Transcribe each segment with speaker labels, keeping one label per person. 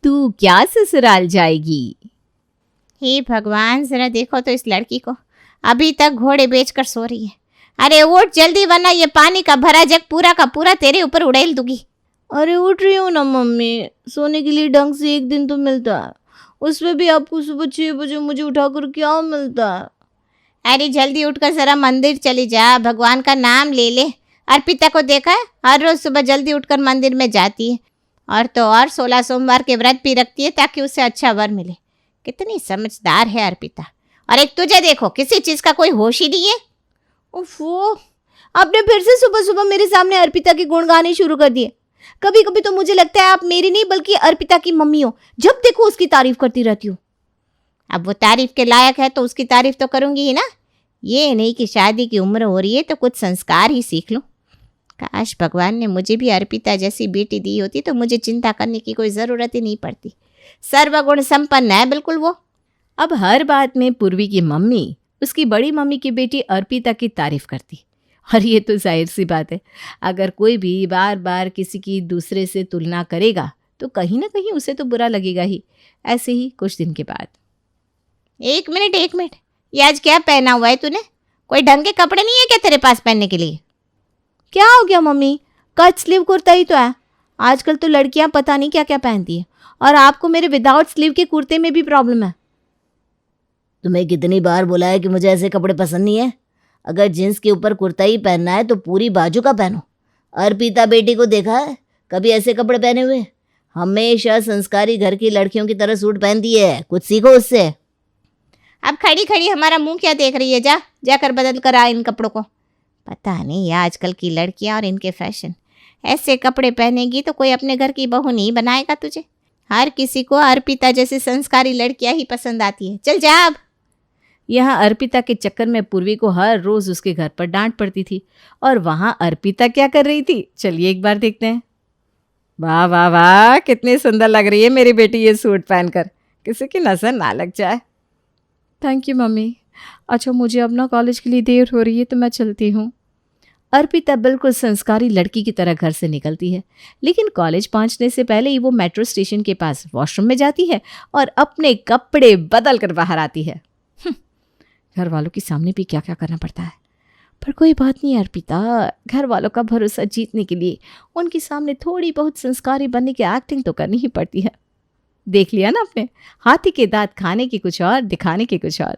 Speaker 1: तू क्या ससुराल जाएगी?
Speaker 2: हे भगवान, जरा देखो तो इस लड़की को, अभी तक घोड़े बेचकर सो रही है। अरे उठ जल्दी, वरना ये पानी का भरा जग पूरा का पूरा तेरे ऊपर उड़ेल दूंगी।
Speaker 3: अरे उठ रही हूँ ना मम्मी, सोने के लिए ढंग से एक दिन तो मिलता है, उसमें भी आपको सुबह 6 बजे मुझे उठाकर क्या मिलता है?
Speaker 2: अरे जल्दी उठकर जरा मंदिर चली जा, भगवान का नाम ले ले। अर्पिता को देखा है, हर रोज सुबह जल्दी उठकर मंदिर में जाती है, और तो और 16 सोमवार के व्रत भी रखती है ताकि उसे अच्छा वर मिले। कितनी समझदार है अर्पिता। और एक तुझे देखो, किसी चीज का कोई होश ही नहीं है।
Speaker 3: ओफो, आपने फिर से सुबह सुबह मेरे सामने अर्पिता के गुण गाने शुरू कर दिए। कभी कभी तो मुझे लगता है आप मेरी नहीं बल्कि अर्पिता की मम्मी हो, जब देखो उसकी तारीफ करती रहती हो।
Speaker 2: अब वो तारीफ के लायक है तो उसकी तारीफ तो करूंगी ही ना। ये नहीं कि शादी की उम्र हो रही है तो कुछ संस्कार ही सीख लूं। काश भगवान ने मुझे भी अर्पिता जैसी बेटी दी होती तो मुझे चिंता करने की कोई ज़रूरत ही नहीं पड़ती। सर्वगुण संपन्न है बिल्कुल वो।
Speaker 1: अब हर बात में पूर्वी की मम्मी उसकी बड़ी मम्मी की बेटी अर्पिता की तारीफ करती। और ये तो जाहिर सी बात है, अगर कोई भी बार बार किसी की दूसरे से तुलना करेगा तो कहीं ना कहीं उसे तो बुरा लगेगा ही। ऐसे ही कुछ दिन के बाद,
Speaker 2: एक मिनट, ये आज क्या पहना हुआ है तूने? कोई ढंग के कपड़े नहीं है क्या तेरे पास पहनने के लिए?
Speaker 3: क्या हो गया मम्मी, कट स्लीव कुर्ता ही तो है। आजकल तो लड़कियां पता नहीं क्या क्या पहनती है, और आपको मेरे विदाउट स्लीव के कुर्ते में भी प्रॉब्लम है।
Speaker 4: तुम्हें कितनी बार बोला है कि मुझे ऐसे कपड़े पसंद नहीं है। अगर जींस के ऊपर कुर्ता ही पहनना है तो पूरी बाजू का पहनो। अर्पिता बेटी को देखा है कभी ऐसे कपड़े पहने हुए? हमेशा संस्कारी घर की लड़कियों की तरह सूट पहनती है, कुछ सीखो उससे।
Speaker 2: अब खड़ी खड़ी हमारा मुंह क्या देख रही है? जाकर बदल कर आ इन कपड़ों को। पता नहीं आजकल की लड़कियां और इनके फैशन। ऐसे कपड़े पहनेगी तो कोई अपने घर की बहू नहीं बनाएगा तुझे। हर किसी को अर्पिता जैसी संस्कारी लड़कियां ही पसंद आती है। चल जा अब।
Speaker 1: यहाँ अर्पिता के चक्कर में पूर्वी को हर रोज उसके घर पर डांट पड़ती थी। और वहाँ अर्पिता क्या कर रही थी, चलिए एक बार देखते हैं। वाह वाह वाह, कितनी सुंदर लग रही है मेरी बेटी ये सूट पहनकर, किसी की नजर ना लग जाए। Thank you mummy. अच्छा मुझे अब ना कॉलेज के लिए देर हो रही है तो मैं चलती हूँ। अर्पिता बिल्कुल संस्कारी लड़की की तरह घर से निकलती है, लेकिन कॉलेज पहुँचने से पहले ही वो मेट्रो स्टेशन के पास वॉशरूम में जाती है और अपने कपड़े बदल कर बाहर आती है। घर वालों के सामने भी क्या क्या करना पड़ता है, पर कोई बात नहीं अर्पिता, घर वालों का भरोसा जीतने के लिए उनके सामने थोड़ी बहुत संस्कारी बनने की एक्टिंग तो करनी ही पड़ती है। देख लिया ना आपने, हाथी के दांत खाने की कुछ और, दिखाने की कुछ और।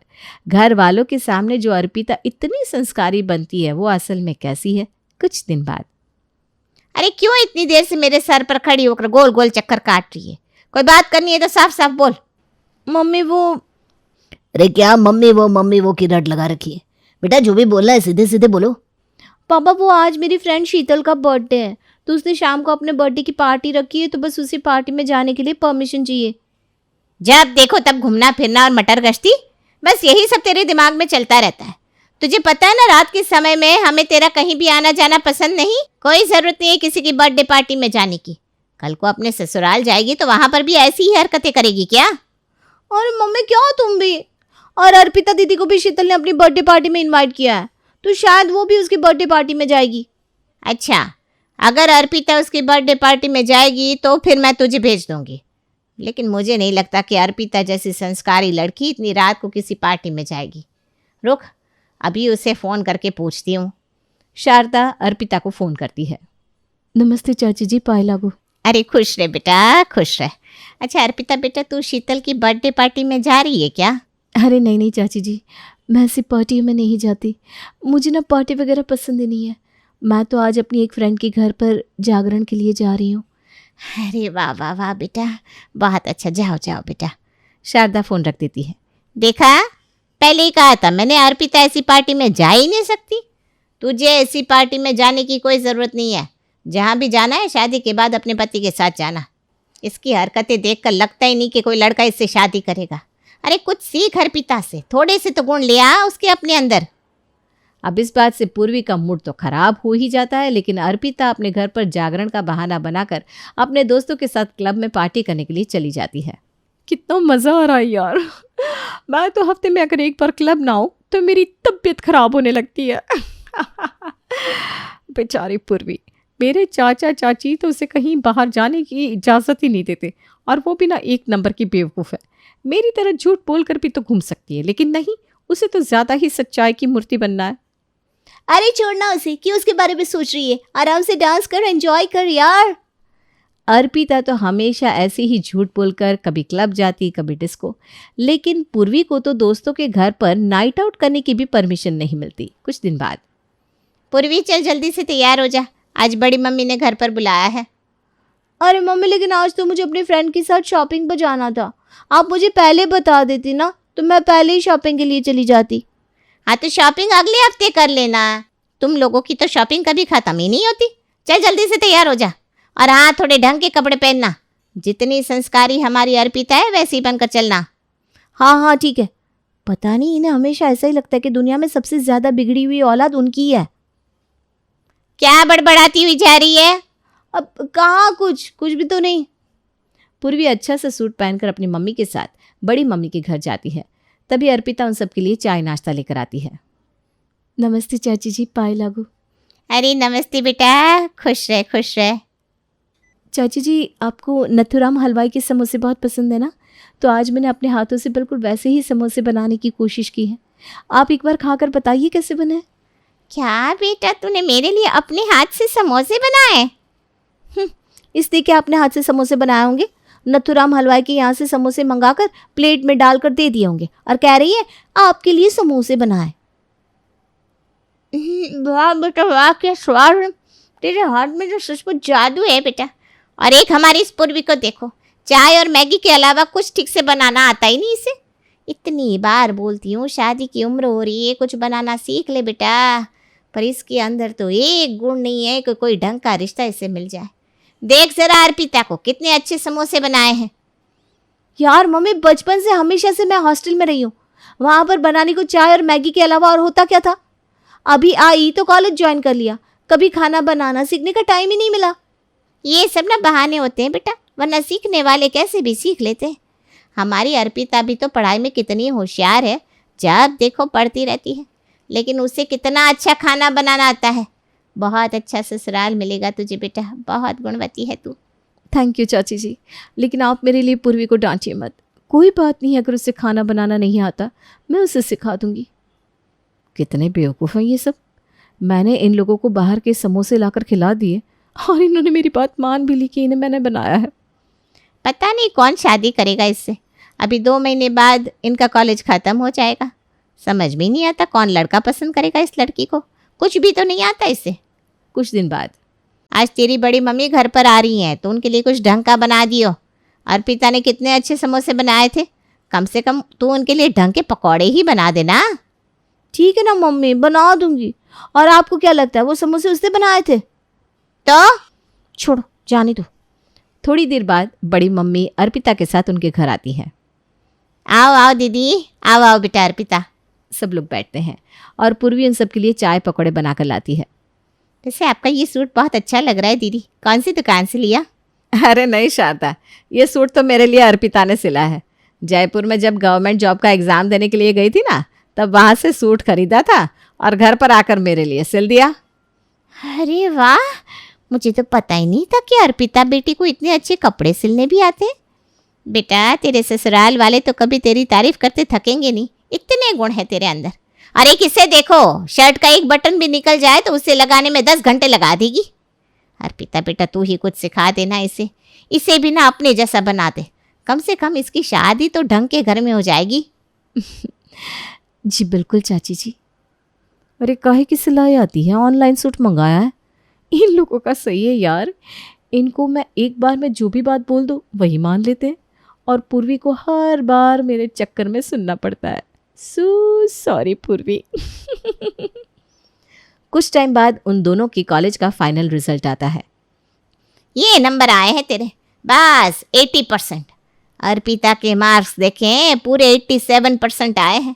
Speaker 1: घर वालों के सामने जो अर्पिता इतनी संस्कारी बनती है वो असल में कैसी है कुछ दिन बाद।
Speaker 2: अरे क्यों इतनी देर से मेरे सर पर खड़ी होकर गोल गोल चक्कर काट रही है? कोई बात करनी है तो साफ साफ बोल।
Speaker 3: मम्मी वो
Speaker 4: अरे क्या मम्मी वो की रट लगा रखी है? बेटा जो भी बोलना है सीधे सीधे बोलो।
Speaker 3: पापा वो आज मेरी फ्रेंड शीतल का बर्थडे है, तो उसने शाम को अपने बर्थडे की पार्टी रखी है, तो बस उसी पार्टी में जाने के लिए परमिशन चाहिए।
Speaker 2: जब देखो तब घूमना फिरना और मटर गश्ती, बस यही सब तेरे दिमाग में चलता रहता है। तुझे पता है ना रात के समय में हमें तेरा कहीं भी आना जाना पसंद नहीं। कोई जरूरत नहीं है किसी की बर्थडे पार्टी में जाने की। कल को अपने ससुराल जाएगी तो वहां पर भी ऐसी ही हरकतें करेगी क्या?
Speaker 3: और मम्मी क्यों तुम भी? और अर्पिता दीदी को भी शीतल ने अपनी बर्थडे पार्टी में इनवाइट किया है, तो शायद वो भी उसकी बर्थडे पार्टी में जाएगी।
Speaker 2: अच्छा, अगर अर्पिता उसकी बर्थडे पार्टी में जाएगी तो फिर मैं तुझे भेज दूंगी, लेकिन मुझे नहीं लगता कि अर्पिता जैसी संस्कारी लड़की इतनी रात को किसी पार्टी में जाएगी। रुक, अभी उसे फ़ोन करके पूछती हूँ।
Speaker 1: शारदा अर्पिता को फ़ोन करती है। नमस्ते चाची जी, पाए लागू।
Speaker 2: अरे खुश रहे बेटा, खुश रहे। अच्छा अर्पिता बेटा, तू शीतल की बर्थडे पार्टी में जा रही है क्या?
Speaker 3: अरे नहीं चाची जी, मैं ऐसी पार्टी में नहीं जाती। मुझे ना पार्टी वगैरह पसंद ही नहीं है। मैं तो आज अपनी एक फ्रेंड के घर पर जागरण के लिए जा रही हूँ।
Speaker 2: अरे वाह वाह वाह बेटा, बहुत अच्छा, जाओ जाओ बेटा।
Speaker 1: शारदा फ़ोन रख देती है।
Speaker 2: देखा, पहले ही कहा था मैंने, अर्पिता ऐसी पार्टी में जा ही नहीं सकती। तुझे ऐसी पार्टी में जाने की कोई ज़रूरत नहीं है। जहाँ भी जाना है शादी के बाद अपने पति के साथ जाना। इसकी हरकतें देखकर लगता ही नहीं कि कोई लड़का इससे शादी करेगा। अरे कुछ सीख अर्पिता से, थोड़े से तो गुण ले आ उसके अपने अंदर।
Speaker 1: अब इस बात से पूर्वी का मूड तो खराब हो ही जाता है, लेकिन अर्पिता अपने घर पर जागरण का बहाना बनाकर अपने दोस्तों के साथ क्लब में पार्टी करने के लिए चली जाती है। कितना मज़ा आ रहा है यार। मैं तो हफ्ते में अगर एक बार क्लब ना हो तो मेरी तबीयत खराब होने लगती है। बेचारी पूर्वी, मेरे चाचा चाची तो उसे कहीं बाहर जाने की इजाज़त ही नहीं देते, और वो भी ना एक नंबर की बेवकूफ़ है। मेरी तरह झूठ बोल कर भी तो घूम सकती है, लेकिन नहीं, उसे तो ज़्यादा ही सच्चाई की मूर्ति बनना है।
Speaker 3: अरे छोड़ना उसे, क्यों उसके बारे में सोच रही है? आराम से डांस कर, एंजॉय कर यार।
Speaker 1: अर्पिता तो हमेशा ऐसे ही झूठ बोलकर कभी क्लब जाती, कभी डिस्को, लेकिन पूर्वी को तो दोस्तों के घर पर नाइट आउट करने की भी परमिशन नहीं मिलती। कुछ दिन बाद,
Speaker 2: पूर्वी चल जल्दी से तैयार हो जा, आज बड़ी मम्मी ने घर पर बुलाया है।
Speaker 3: अरे मम्मी, लेकिन आज तो मुझे अपने फ्रेंड के साथ शॉपिंग पर जाना था। आप मुझे पहले बता देती ना, तो मैं पहले ही शॉपिंग के लिए चली जाती।
Speaker 2: हाँ तो शॉपिंग अगले हफ्ते कर लेना, तुम लोगों की तो शॉपिंग कभी ख़त्म ही नहीं होती। चल जल्दी से तैयार हो जा, और हाँ थोड़े ढंग के कपड़े पहनना। जितनी संस्कारी हमारी अर्पिता है वैसे ही बनकर चलना।
Speaker 3: हाँ हाँ ठीक है। पता नहीं, इन्हें हमेशा ऐसा ही लगता है कि दुनिया में सबसे ज़्यादा बिगड़ी हुई औलाद उनकी ही है।
Speaker 2: क्या बड़बड़ाती हुई जा रही है?
Speaker 3: अब कहाँ, कुछ भी तो नहीं।
Speaker 1: पूर्वी अच्छा सा सूट पहनकर अपनी मम्मी के साथ बड़ी मम्मी के घर जाती है। तभी अर्पिता उन सब के लिए चाय नाश्ता लेकर आती है। नमस्ते चाची जी, पाए लागू।
Speaker 2: अरे नमस्ते बेटा, खुश रह खुश रह।
Speaker 1: चाची जी, आपको नथुराम हलवाई के समोसे बहुत पसंद है ना? तो आज मैंने अपने हाथों से बिल्कुल वैसे ही समोसे बनाने की कोशिश की है। आप एक बार खाकर बताइए कैसे बने।
Speaker 2: क्या बेटा, तूने मेरे लिए अपने हाथ से समोसे बनाए?
Speaker 3: इसलिए क्या अपने हाथ से समोसे बनाए होंगे? नथुराम हलवाई के यहाँ से समोसे मंगाकर प्लेट में डालकर दे दिए होंगे और कह रही है आपके लिए समोसे बनाए।
Speaker 2: वाह बेटा वाह, क्या स्वाद है तेरे हाथ में, जो सचमुच जादू है बेटा। और एक हमारी इस पूर्वी को देखो, चाय और मैगी के अलावा कुछ ठीक से बनाना आता ही नहीं इसे। इतनी बार बोलती हूँ शादी की उम्र हो रही है, कुछ बनाना सीख ले बेटा, पर इसके अंदर तो एक गुण नहीं है कि कोई ढंग का रिश्ता इसे मिल जाए। देख जरा अर्पिता को, कितने अच्छे समोसे बनाए हैं।
Speaker 3: यार मम्मी, बचपन से हमेशा से मैं हॉस्टल में रही हूँ। वहाँ पर बनाने को चाय और मैगी के अलावा और होता क्या था? अभी आई तो कॉलेज ज्वाइन कर लिया, कभी खाना बनाना सीखने का टाइम ही नहीं मिला।
Speaker 2: ये सब ना बहाने होते हैं बेटा, वरना सीखने वाले कैसे भी सीख लेते हैं। हमारी अर्पिता भी तो पढ़ाई में कितनी होशियार है, जब देखो पढ़ती रहती है, लेकिन उसे कितना अच्छा खाना बनाना आता है। बहुत अच्छा ससुराल मिलेगा तुझे बेटा, बहुत गुणवती है तू।
Speaker 1: थैंक यू चाची जी, लेकिन आप मेरे लिए पूर्वी को डांटिए मत। कोई बात नहीं, अगर उसे खाना बनाना नहीं आता मैं उसे सिखा दूंगी। कितने बेवकूफ़ हैं ये सब। मैंने इन लोगों को बाहर के समोसे लाकर खिला दिए और इन्होंने मेरी बात मान भी ली कि इन्हें मैंने बनाया है।
Speaker 2: पता नहीं कौन शादी करेगा इससे। अभी 2 महीने बाद इनका कॉलेज ख़त्म हो जाएगा। समझ में नहीं आता कौन लड़का पसंद करेगा इस लड़की को, कुछ भी तो नहीं आता इससे।
Speaker 1: कुछ दिन बाद,
Speaker 2: आज तेरी बड़ी मम्मी घर पर आ रही हैं तो उनके लिए कुछ ढंग का बना दियो। अर्पिता ने कितने अच्छे समोसे बनाए थे, कम से कम तू उनके लिए ढंग के पकौड़े ही बना देना।
Speaker 3: ठीक है ना मम्मी, बना दूंगी। और आपको क्या लगता है वो समोसे उसने बनाए थे?
Speaker 2: तो
Speaker 3: छोड़ो, जाने दो।
Speaker 1: थोड़ी देर बाद बड़ी मम्मी अर्पिता के साथ उनके घर आती है।
Speaker 2: आओ आओ दीदी, आओ आओ बेटा अर्पिता।
Speaker 1: सब लोग बैठते हैं और पूर्वी उन सब के लिए चाय पकौड़े बनाकर लाती है।
Speaker 2: वैसे आपका ये सूट बहुत अच्छा लग रहा है दीदी, कौन सी दुकान से लिया?
Speaker 1: अरे नहीं शारदा, ये सूट तो मेरे लिए अर्पिता ने सिला है। जयपुर में जब गवर्नमेंट जॉब का एग्ज़ाम देने के लिए गई थी ना, तब वहाँ से सूट खरीदा था और घर पर आकर मेरे लिए सिल दिया।
Speaker 2: अरे वाह, मुझे तो पता ही नहीं था कि अर्पिता बेटी को इतने अच्छे कपड़े सिलने भी आते हैं। बेटा तेरे ससुराल वाले तो कभी तेरी तारीफ करते थकेंगे नहीं, इतने गुण हैं तेरे अंदर। अरे किसे देखो, शर्ट का एक बटन भी निकल जाए तो उसे लगाने में 10 घंटे लगा देगी। अर्पिता बेटा तू ही कुछ सिखा देना इसे भी ना अपने जैसा बना दे, कम से कम इसकी शादी तो ढंग के घर में हो जाएगी।
Speaker 1: जी बिल्कुल चाची जी। अरे काहे की सिलाई आती है, ऑनलाइन सूट मंगाया है। इन लोगों का सही है यार, इनको मैं एक बार में जो भी बात बोल दूँ वही मान लेते हैं और पूर्वी को हर बार मेरे चक्कर में सुनना पड़ता है। सॉरी पूर्वी। कुछ टाइम बाद उन दोनों की कॉलेज का फाइनल रिजल्ट आता है।
Speaker 2: ये नंबर आए हैं तेरे, बस 80%। अर्पिता के मार्क्स देखें, पूरे 87% आए हैं।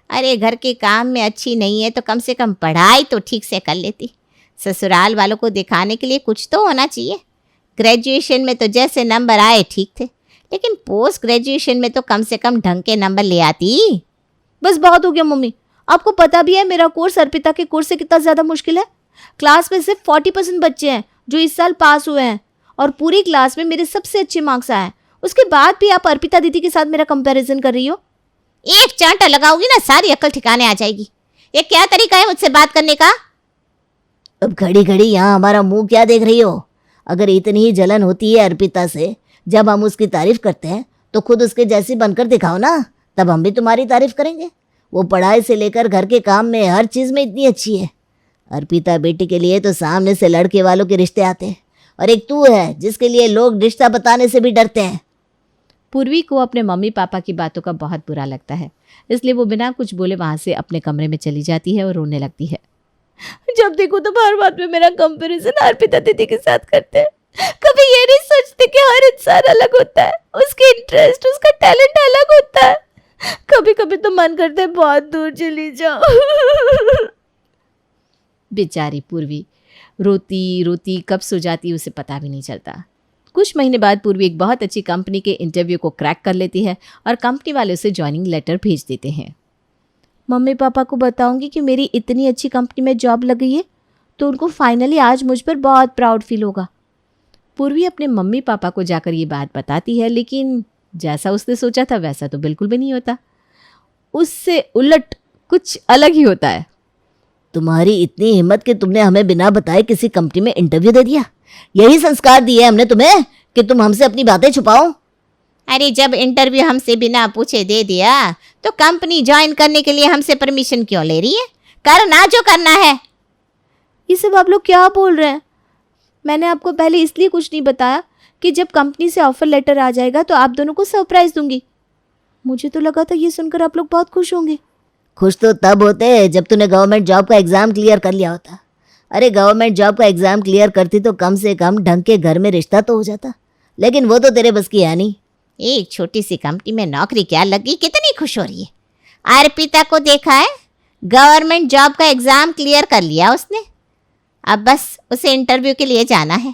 Speaker 2: अरे घर के काम में अच्छी नहीं है तो कम से कम पढ़ाई तो ठीक से कर लेती। ससुराल वालों को दिखाने के लिए कुछ तो होना चाहिए। ग्रेजुएशन में तो जैसे नंबर आए ठीक थे, लेकिन पोस्ट ग्रेजुएशन में तो कम से कम ढंग के नंबर ले आती।
Speaker 3: बस बहुत हो गया मम्मी, आपको पता भी है मेरा कोर्स अर्पिता के कोर्स से कितना ज़्यादा मुश्किल है। क्लास में सिर्फ 40% बच्चे हैं जो इस साल पास हुए हैं और पूरी क्लास में मेरे सबसे अच्छे मार्क्स आए हैं। उसके बाद भी आप अर्पिता दीदी के साथ मेरा कंपैरिजन कर रही हो।
Speaker 2: एक चांटा लगाओगी ना सारी अकल ठिकाने आ जाएगी। ये क्या तरीका है मुझसे बात करने का?
Speaker 4: अब खड़ी खड़ी यहाँ हमारा मुंह क्या देख रही हो? अगर इतनी ही जलन होती है अर्पिता से जब हम उसकी तारीफ करते हैं तो खुद उसके जैसी बनकर दिखाओ ना, तब हम भी तुम्हारी तारीफ करेंगे। वो पढ़ाई से लेकर घर के काम में हर चीज़ में इतनी अच्छी है। अर्पिता बेटी के लिए तो सामने से लड़के वालों के रिश्ते आते हैं, और एक तू है जिसके लिए लोग रिश्ता बताने से भी डरते हैं।
Speaker 1: पूर्वी को अपने मम्मी पापा की बातों का बहुत बुरा लगता है, इसलिए वो बिना कुछ बोले वहाँ से अपने कमरे में चली जाती है और रोने लगती है।
Speaker 3: जब देखो तो हर बात में मेरा कंपैरिजन अर्पिता दीदी के साथ करते हैं। कभी ये नहीं सोचते कि हर इंसान अलग होता है, उसके इंटरेस्ट, उसका टैलेंट अलग होता है। कभी कभी तो मन करता है बहुत दूर चली जाओ।
Speaker 1: बेचारी पूर्वी रोती रोती कब सो जाती उसे पता भी नहीं चलता। कुछ महीने बाद पूर्वी एक बहुत अच्छी कंपनी के इंटरव्यू को क्रैक कर लेती है और कंपनी वाले उसे ज्वाइनिंग लेटर भेज देते हैं।
Speaker 3: मम्मी पापा को बताऊंगी कि मेरी इतनी अच्छी कंपनी में जॉब लग गई है, तो उनको फाइनली आज मुझ पर बहुत प्राउड फील होगा।
Speaker 1: पूर्वी अपने मम्मी पापा को जाकर ये बात बताती है, लेकिन जैसा उसने सोचा था वैसा तो बिल्कुल भी नहीं होता। उससे उलट कुछ अलग ही होता है।
Speaker 4: तुम्हारी इतनी हिम्मत कि तुमने हमें बिना बताए किसी कंपनी में इंटरव्यू दे दिया। यही संस्कार दिए हमने तुम्हें कि तुम हमसे अपनी बातें छुपाओ।
Speaker 2: अरे जब इंटरव्यू हमसे बिना पूछे दे दिया तो कंपनी ज्वाइन करने के लिए हमसे परमिशन क्यों ले रही है? करना जो करना है।
Speaker 3: ये सब आप लोग क्या बोल रहे हैं? मैंने आपको पहले इसलिए कुछ नहीं बताया कि जब कंपनी से ऑफर लेटर आ जाएगा तो आप दोनों को सरप्राइज दूंगी। मुझे तो लगा था ये सुनकर आप लोग बहुत खुश होंगे।
Speaker 4: खुश तो तब होते जब तूने गवर्नमेंट जॉब का एग्जाम क्लियर कर लिया होता। अरे गवर्नमेंट जॉब का एग्जाम क्लियर करती तो कम से कम ढंग के घर में रिश्ता तो हो जाता, लेकिन वो तो तेरे बस की है नहीं।
Speaker 2: एक छोटी सी कंपनी में नौकरी क्या लगी, कितनी खुश हो रही है। अर्पिता को देखा है, गवर्नमेंट जॉब का एग्जाम क्लियर कर लिया उसने। अब बस उसे इंटरव्यू के लिए जाना है।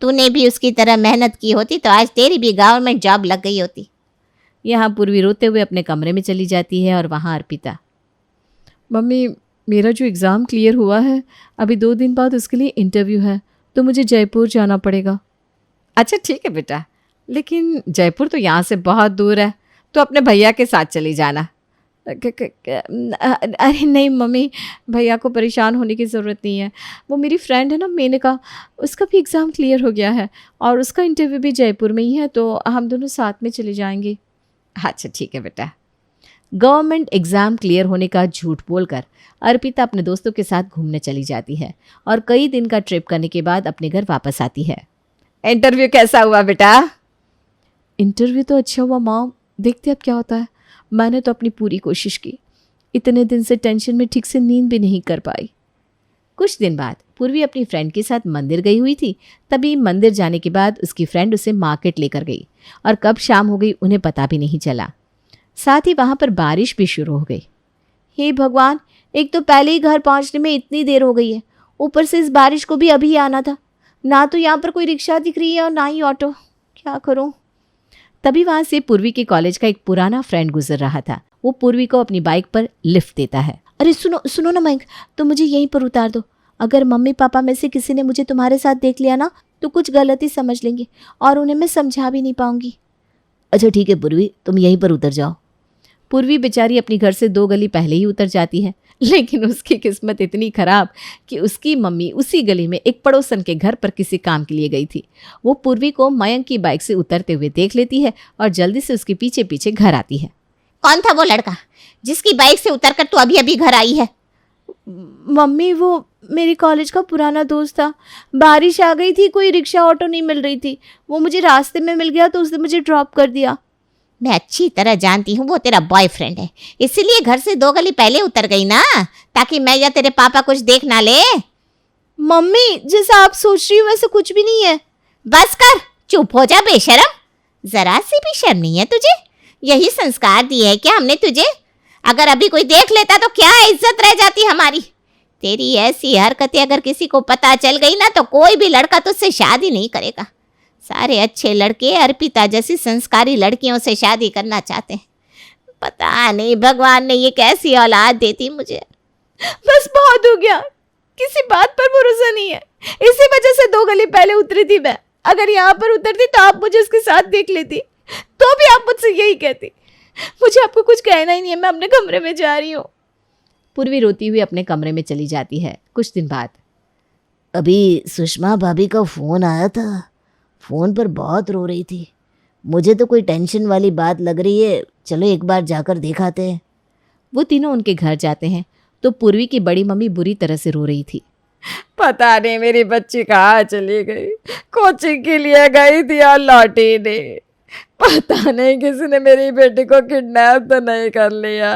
Speaker 2: तूने भी उसकी तरह मेहनत की होती तो आज तेरी भी गवर्नमेंट जॉब लग गई होती।
Speaker 1: यहाँ पूर्वी रोते हुए अपने कमरे में चली जाती है और वहाँ अर्पिता, मम्मी मेरा जो एग्ज़ाम क्लियर हुआ है, अभी 2 दिन बाद उसके लिए इंटरव्यू है, तो मुझे जयपुर जाना पड़ेगा। अच्छा ठीक है बेटा, लेकिन जयपुर तो यहाँ से बहुत दूर है, तो अपने भैया के साथ चली जाना। अरे नहीं मम्मी, भैया को परेशान होने की ज़रूरत नहीं है। वो मेरी फ्रेंड है ना मेनका, उसका भी एग्ज़ाम क्लियर हो गया है और उसका इंटरव्यू भी जयपुर में ही है, तो हम दोनों साथ में चले जाएंगे। अच्छा ठीक है बेटा। गवर्नमेंट एग्ज़ाम क्लियर होने का झूठ बोलकर अर्पिता अपने दोस्तों के साथ घूमने चली जाती है और कई दिन का ट्रिप करने के बाद अपने घर वापस आती है। इंटरव्यू कैसा हुआ बेटा? इंटरव्यू तो अच्छा हुआ माँ, देखते अब क्या होता है। मैंने तो अपनी पूरी कोशिश की, इतने दिन से टेंशन में ठीक से नींद भी नहीं कर पाई। कुछ दिन बाद पूर्वी अपनी फ्रेंड के साथ मंदिर गई हुई थी। तभी मंदिर जाने के बाद उसकी फ्रेंड उसे मार्केट लेकर गई और कब शाम हो गई उन्हें पता भी नहीं चला। साथ ही वहाँ पर बारिश भी शुरू हो गई।
Speaker 3: हे भगवान, एक तो पहले ही घर पहुँचने में इतनी देर हो गई है, ऊपर से इस बारिश को भी अभी आना था। ना तो यहाँ पर कोई रिक्शा दिख रही है और ना ही ऑटो। क्या करूँ?
Speaker 1: तभी वहाँ से पूर्वी के कॉलेज का एक पुराना फ्रेंड गुजर रहा था। वो पूर्वी को अपनी बाइक पर लिफ्ट देता है।
Speaker 3: अरे सुनो ना मयंक, तो मुझे यहीं पर उतार दो। अगर मम्मी पापा में से किसी ने मुझे तुम्हारे साथ देख लिया ना तो कुछ गलती समझ लेंगे और उन्हें मैं समझा भी नहीं पाऊंगी।
Speaker 4: अच्छा ठीक है पूर्वी, तुम यहीं पर उतर जाओ।
Speaker 1: पूर्वी बेचारी अपनी घर से 2 गली पहले ही उतर जाती है, लेकिन उसकी किस्मत इतनी खराब कि उसकी मम्मी उसी गली में एक पड़ोसन के घर पर किसी काम के लिए गई थी। वो पूर्वी को मयंक की बाइक से उतरते हुए देख लेती है और जल्दी से उसके पीछे पीछे घर आती है।
Speaker 2: कौन था वो लड़का जिसकी बाइक से उतरकर तू अभी अभी घर आई है?
Speaker 3: मम्मी, वो मेरे कॉलेज का पुराना दोस्त था। बारिश आ गई थी, कोई रिक्शा ऑटो नहीं मिल रही थी, वो मुझे रास्ते में मिल गया तो उसने मुझे ड्रॉप कर दिया।
Speaker 2: मैं अच्छी तरह जानती हूँ वो तेरा बॉयफ्रेंड है, इसीलिए घर से 2 गली पहले उतर गई ना, ताकि मैं या तेरे पापा कुछ देख ना ले।
Speaker 3: मम्मी, जैसा आप सोच रही हो वैसा कुछ भी नहीं है।
Speaker 2: बस कर, चुप हो जा बेशरम। जरा सी भी शर्म नहीं है तुझे? यही संस्कार दिए है क्या हमने तुझे? अगर अभी कोई देख लेता तो क्या इज्जत रह जाती हमारी। तेरी ऐसी हरकतें अगर किसी को पता चल गई ना तो कोई भी लड़का तुझसे शादी नहीं करेगा। सारे अच्छे लड़के अर्पिता जैसी संस्कारी लड़कियों से शादी करना चाहते हैं। पता नहीं भगवान ने ये कैसी औलाद देती मुझे।
Speaker 3: बस बहुत हो गया, किसी बात पर भरोसा नहीं है। इसी वजह से 2 गली पहले उतरी थी मैं। अगर यहाँ पर उतरती तो आप मुझे उसके साथ देख लेती। तो भी आप मुझसे यही कहती। मुझे आपको कुछ कहना ही नहीं है, मैं अपने कमरे में जा रही हूँ।
Speaker 1: पूर्वी रोती हुई अपने कमरे में चली जाती है। कुछ दिन बाद
Speaker 4: अभी सुषमा भाभी का फ़ोन आया था, फ़ोन पर बहुत रो रही थी। मुझे तो कोई टेंशन वाली बात लग रही है, चलो एक बार जाकर देखाते हैं।
Speaker 1: वो तीनों उनके घर जाते हैं तो पूर्वी की बड़ी मम्मी बुरी तरह से रो रही थी।
Speaker 5: पता नहीं मेरी बच्ची कहाँ चली गई, कोचिंग के लिए गई थी और लौटी नहीं। पता नहीं किसी ने मेरी बेटी को किडनैप तो नहीं कर लिया।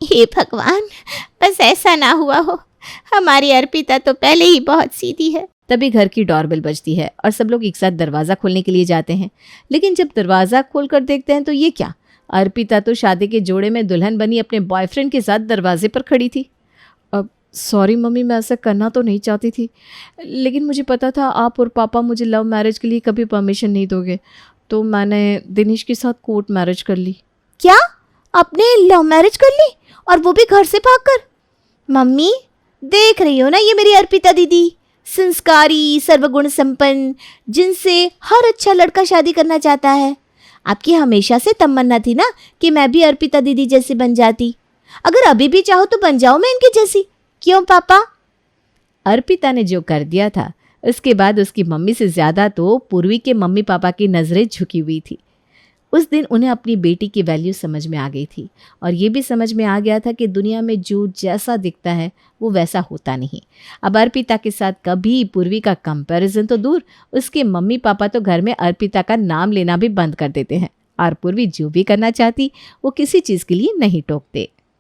Speaker 2: हे भगवान, बस ऐसा ना हुआ हो। हमारी अर्पिता तो पहले ही बहुत सीधी है।
Speaker 1: तभी घर की डोरबेल बजती है और सब लोग एक साथ दरवाज़ा खोलने के लिए जाते हैं। लेकिन जब दरवाज़ा खोलकर देखते हैं तो ये क्या, अर्पिता तो शादी के जोड़े में दुल्हन बनी अपने बॉयफ्रेंड के साथ दरवाजे पर खड़ी थी। अब सॉरी मम्मी, मैं ऐसा करना तो नहीं चाहती थी, लेकिन मुझे पता था आप और पापा मुझे लव मैरिज के लिए कभी परमिशन नहीं दोगे, तो मैंने दिनेश के साथ कोर्ट मैरिज कर ली।
Speaker 3: क्या आपने लव मैरिज कर ली, और वो भी घर से भागकर? मम्मी देख रही हो ना, ये मेरी अर्पिता दीदी, संस्कारी, सर्वगुण संपन्न, जिनसे हर अच्छा लड़का शादी करना चाहता है। आपकी हमेशा से तमन्ना थी ना कि मैं भी अर्पिता दीदी जैसी बन जाती। अगर अभी भी चाहो तो बन जाओ मैं इनकी जैसी। क्यों पापा?
Speaker 1: अर्पिता ने जो कर दिया था उसके बाद उसकी मम्मी से ज़्यादा तो पूर्वी के मम्मी पापा की नज़रें झुकी हुई थी। उस दिन उन्हें अपनी बेटी की वैल्यू समझ में आ गई थी और ये भी समझ में आ गया था कि दुनिया में जो जैसा दिखता है वो वैसा होता नहीं। अब अर्पिता के साथ कभी पूर्वी का कंपैरिजन तो दूर, उसके मम्मी पापा तो घर में अर्पिता का नाम लेना भी बंद कर देते हैं और पूर्वी जो भी करना चाहती वो किसी चीज़ के लिए नहीं टोकते।